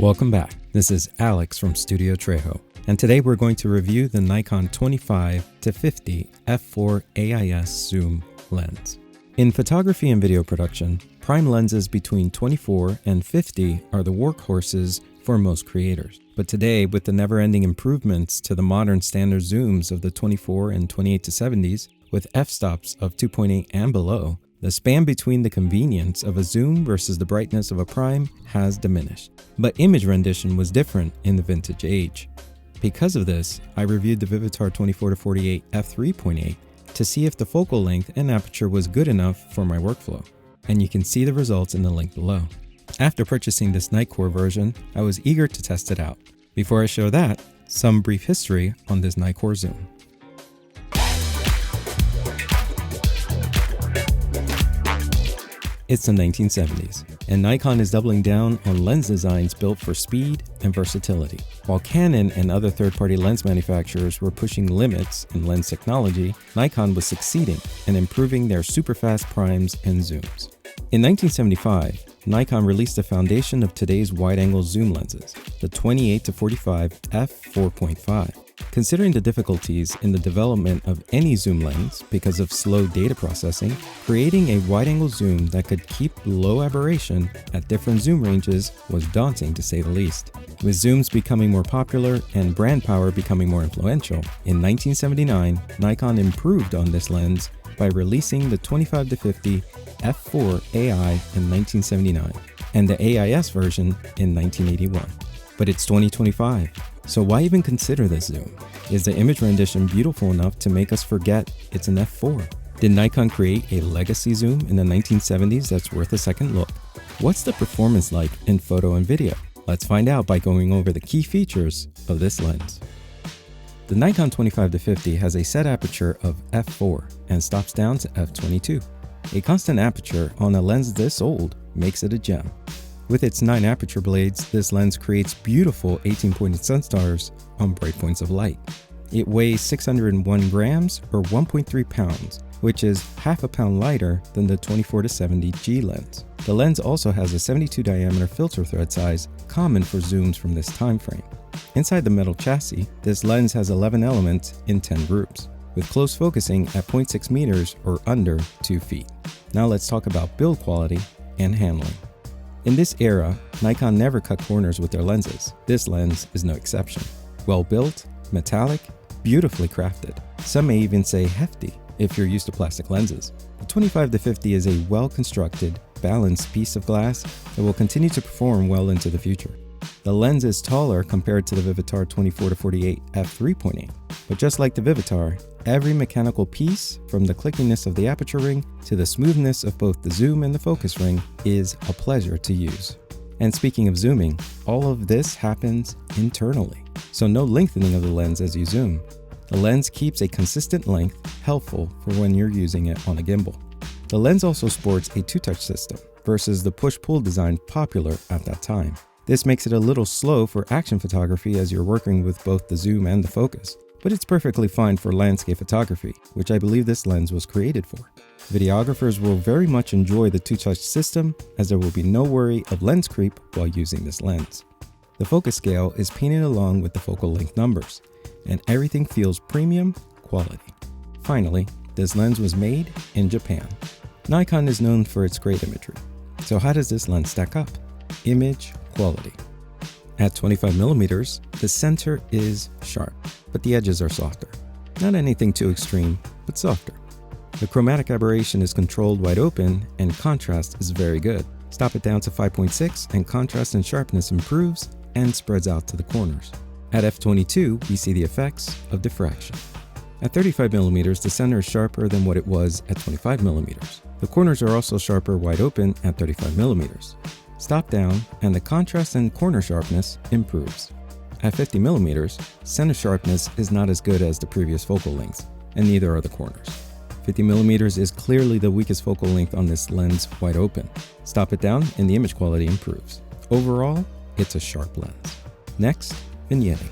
Welcome back. This is Alex from Studio Trejo, and today we're going to review the Nikon 25-50 f4 AIS zoom lens. In photography and video production, prime lenses between 24 and 50 are the workhorses for most creators. But today, with the never-ending improvements to the modern standard zooms of the 24 and 28-70s, with f-stops of 2.8 and below, the span between the convenience of a zoom versus the brightness of a prime has diminished. But image rendition was different in the vintage age. Because of this, I reviewed the Vivitar 24-48 f3.8 to see if the focal length and aperture was good enough for my workflow, and you can see the results in the link below. After purchasing this Nightcore version, I was eager to test it out. Before I show that, some brief history on this Nightcore zoom. It's the 1970s, and Nikon is doubling down on lens designs built for speed and versatility. While Canon and other third-party lens manufacturers were pushing limits in lens technology, Nikon was succeeding and improving their super-fast primes and zooms. In 1975, Nikon released the foundation of today's wide-angle zoom lenses, the 28-45 f4.5. Considering the difficulties in the development of any zoom lens because of slow data processing, creating a wide-angle zoom that could keep low aberration at different zoom ranges was daunting to say the least. With zooms becoming more popular and brand power becoming more influential, in 1979, Nikon improved on this lens by releasing the 25-50 f4 AI in 1979 and the AIS version in 1981. But it's 2025. So why even consider this zoom? Is the image rendition beautiful enough to make us forget it's an f4? Did Nikon create a legacy zoom in the 1970s that's worth a second look? What's the performance like in photo and video? Let's find out by going over the key features of this lens. The Nikon 25-50 has a set aperture of f4 and stops down to f22. A constant aperture on a lens this old makes it a gem. With its 9 aperture blades, this lens creates beautiful 18-pointed sunstars on bright points of light. It weighs 601 grams or 1.3 pounds, which is half a pound lighter than the 24-70 G lens. The lens also has a 72 diameter filter thread size, common for zooms from this time frame. Inside the metal chassis, this lens has 11 elements in 10 groups, with close focusing at 0.6 meters or under 2 feet. Now let's talk about build quality and handling. In this era, Nikon never cut corners with their lenses. This lens is no exception. Well built, metallic, beautifully crafted. Some may even say hefty if you're used to plastic lenses. The 25-50 is a well-constructed, balanced piece of glass that will continue to perform well into the future. The lens is taller compared to the Vivitar 24-48 f3.8, but just like the Vivitar, every mechanical piece, from the clickiness of the aperture ring to the smoothness of both the zoom and the focus ring, is a pleasure to use. And speaking of zooming, all of this happens internally, so no lengthening of the lens as you zoom. The lens keeps a consistent length, helpful for when you're using it on a gimbal. The lens also sports a two-touch system versus the push-pull design popular at that time. This makes it a little slow for action photography as you're working with both the zoom and the focus, but it's perfectly fine for landscape photography, which I believe this lens was created for. Videographers will very much enjoy the two-touch system, as there will be no worry of lens creep while using this lens. The focus scale is painted along with the focal length numbers, and everything feels premium quality. Finally, this lens was made in Japan. Nikon is known for its great imagery. So how does this lens stack up? Image quality. At 25mm, the center is sharp, but the edges are softer. Not anything too extreme, but softer. The chromatic aberration is controlled wide open, and contrast is very good. Stop it down to 5.6 and contrast and sharpness improves and spreads out to the corners. At f22, we see the effects of diffraction. At 35mm, the center is sharper than what it was at 25mm. The corners are also sharper wide open at 35mm. stop down, and the contrast and corner sharpness improves. At 50mm, center sharpness is not as good as the previous focal lengths, and neither are the corners. 50mm is clearly the weakest focal length on this lens wide open. Stop it down and the image quality improves. Overall, it's a sharp lens. Next, vignetting.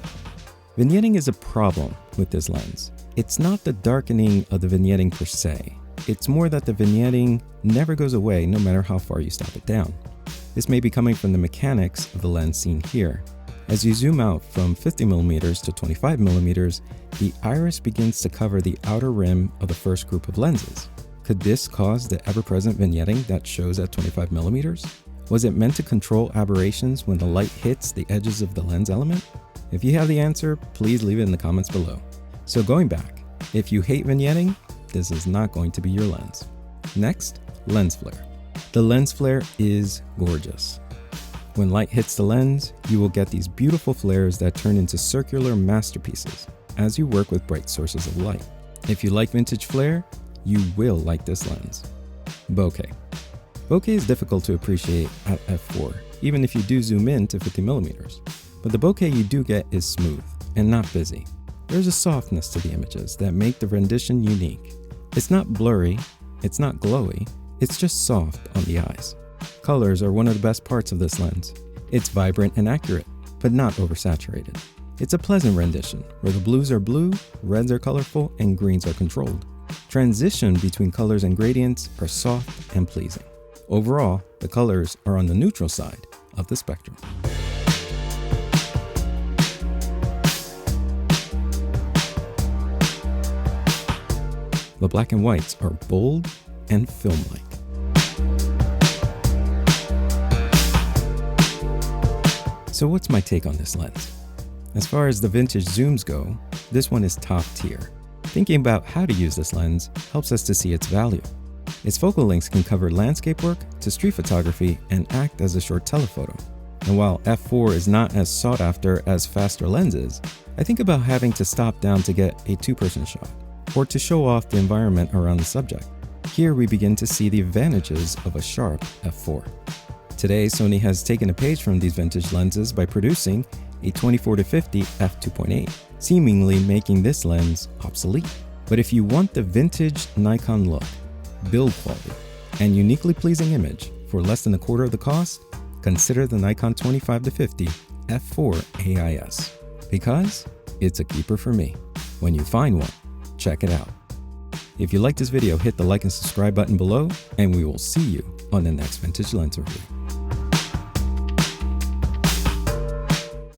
Vignetting is a problem with this lens. It's not the darkening of the vignetting per se. It's more that the vignetting never goes away no matter how far you stop it down. This may be coming from the mechanics of the lens seen here. As you zoom out from 50mm to 25mm, the iris begins to cover the outer rim of the first group of lenses. Could this cause the ever-present vignetting that shows at 25mm? Was it meant to control aberrations when the light hits the edges of the lens element? If you have the answer, please leave it in the comments below. So going back, if you hate vignetting, this is not going to be your lens. Next, lens flare. The lens flare is gorgeous. When light hits the lens, you will get these beautiful flares that turn into circular masterpieces as you work with bright sources of light. If you like vintage flare, you will like this lens. Bokeh. Bokeh is difficult to appreciate at f4, even if you do zoom in to 50mm. But the bokeh you do get is smooth and not busy. There's a softness to the images that make the rendition unique. It's not blurry, it's not glowy, it's just soft on the eyes. Colors are one of the best parts of this lens. It's vibrant and accurate, but not oversaturated. It's a pleasant rendition, where the blues are blue, reds are colorful, and greens are controlled. Transition between colors and gradients are soft and pleasing. Overall, the colors are on the neutral side of the spectrum. The black and whites are bold and film-like. So what's my take on this lens? As far as the vintage zooms go, this one is top tier. Thinking about how to use this lens helps us to see its value. Its focal lengths can cover landscape work to street photography and act as a short telephoto. And while f4 is not as sought after as faster lenses, I think about having to stop down to get a two-person shot, or to show off the environment around the subject. Here we begin to see the advantages of a sharp f4. Today, Sony has taken a page from these vintage lenses by producing a 24-50 f2.8, seemingly making this lens obsolete. But if you want the vintage Nikon look, build quality, and uniquely pleasing image for less than a quarter of the cost, consider the Nikon 25-50 f4 AIS, because it's a keeper for me. When you find one, check it out. If you like this video, hit the like and subscribe button below, and we will see you on the next vintage lens review.